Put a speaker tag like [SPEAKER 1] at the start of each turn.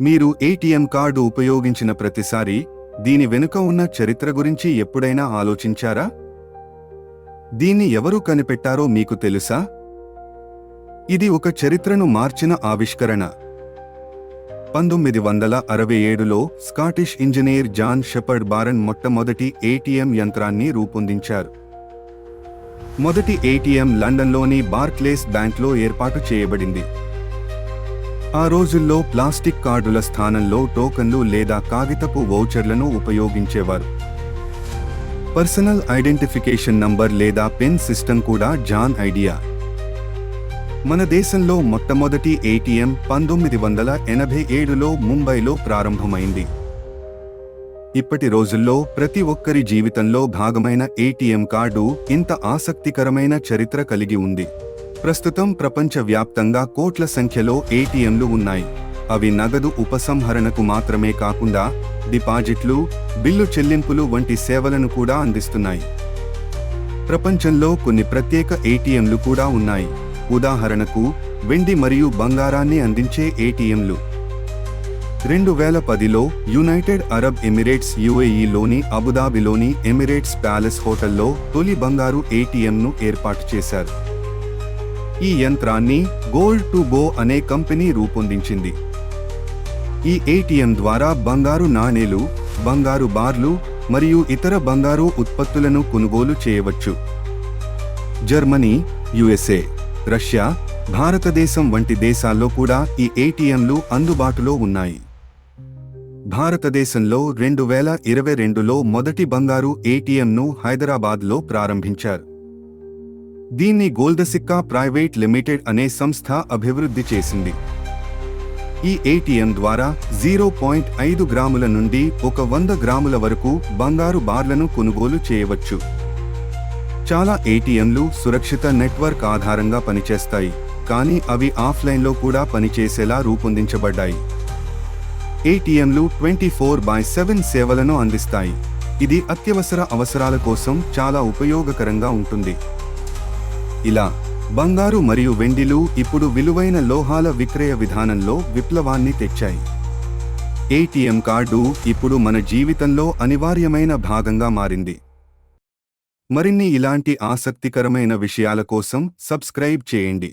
[SPEAKER 1] మీరు ATM card ఉపయోగించిన ప్రతిసారి దీని వెనుక ఉన్న చరిత్ర గురించి ఎప్పుడైనా ఆలోచించారా? దీన్ని ఎవరు కనిపెట్టారో మీకు తెలుసా? ఇది ఒక చరిత్రను మార్చిన ఆవిష్కరణ. 1967లో Scottish engineer John Shepherd Barron మొట్టమొదటి ఏటీఎం యంత్రాన్ని రూపొందించారు. మొదటి ఏటీఎం లండన్లోని బార్క్లేస్ బ్యాంక్లో ఏర్పాటు చేయబడింది. ఆ రోజుల్లో ప్లాస్టిక్ కార్డుల స్థానంలో టోకన్లు లేదా కాగితపు వౌచర్లను ఉపయోగించేవారు. పర్సనల్ ఐడెంటిఫికేషన్ నంబర్ లేదా పిన్ సిస్టమ్ కూడా జాన్ ఐడియా. మన దేశంలో మొట్టమొదటి ఏటీఎం 1987లో ముంబైలో ప్రారంభమైంది. ఇప్పటి రోజుల్లో ప్రతి ఒక్కరి జీవితంలో భాగమైన ఏటీఎం కార్డు ఇంత ఆసక్తికరమైన చరిత్ర కలిగి ఉంది. ప్రస్తుతం ప్రపంచవ్యాప్తంగా కోట్ల సంఖ్యలో ఏటీఎంలు ఉన్నాయి. అవి నగదు ఉపసంహరణకు మాత్రమే కాకుండా డిపాజిట్లు, బిల్లు చెల్లింపులు వంటి సేవలను కూడా అందిస్తున్నాయి. ప్రపంచంలో కొన్ని ప్రత్యేక ఏటీఎంలు కూడా ఉన్నాయి. ఉదాహరణకు వెండి మరియు బంగారాన్ని అందించే ఏటీఎంలు. 2010లో యునైటెడ్ అరబ్ ఎమిరేట్స్ యుఏఈలోని అబుదాబిలోని ఎమిరేట్స్ ప్యాలెస్ హోటల్లో తొలి బంగారు ఏటీఎంను ఏర్పాటు చేశారు. ఈ యంత్రాన్ని గోల్డ్ టు గో అనే కంపెనీ రూపొందించింది. ఈ ఏటీఎం ద్వారా బంగారు నాణేలు, బంగారు బార్లు మరియు ఇతర బంగారు ఉత్పత్తులను కొనుగోలు చేయవచ్చు. జర్మనీ, యుఎస్ఏ, రష్యా, భారతదేశం వంటి దేశాల్లో కూడా ఈ ఏటీఎంలు అందుబాటులో ఉన్నాయి. భారతదేశంలో 2022లో మొదటి బంగారు ఏటీఎంను హైదరాబాద్లో ప్రారంభించారు. దీన్ని గోల్దసిక్కా ప్రైవేట్ లిమిటెడ్ అనే సంస్థ అభివృద్ధి చేసింది. ఈ ఏటీఎం ద్వారా 0.5 గ్రాముల నుండి 100 గ్రాముల వరకు బంగారు బార్లను కొనుగోలు చేయవచ్చు. చాలా ఏటీఎంలు సురక్షిత నెట్వర్క్ ఆధారంగా పనిచేస్తాయి, కానీ అవి ఆఫ్లైన్లో కూడా పనిచేసేలా రూపొందించబడ్డాయి. ఏటీఎంలు 24/7 సేవలను అందిస్తాయి. ఇది అత్యవసర అవసరాల కోసం చాలా ఉపయోగకరంగా ఉంటుంది. ఇలా బంగారు మరియు వెండిలు ఇప్పుడు విలువైన లోహాల విక్రయ విధానంలో విప్లవాన్ని తెచ్చాయి. ఏటీఎం కార్డు ఇప్పుడు మన జీవితంలో అనివార్యమైన భాగంగా మారింది. మరిన్ని ఇలాంటి ఆసక్తికరమైన విషయాల కోసం సబ్స్క్రైబ్ చేయండి.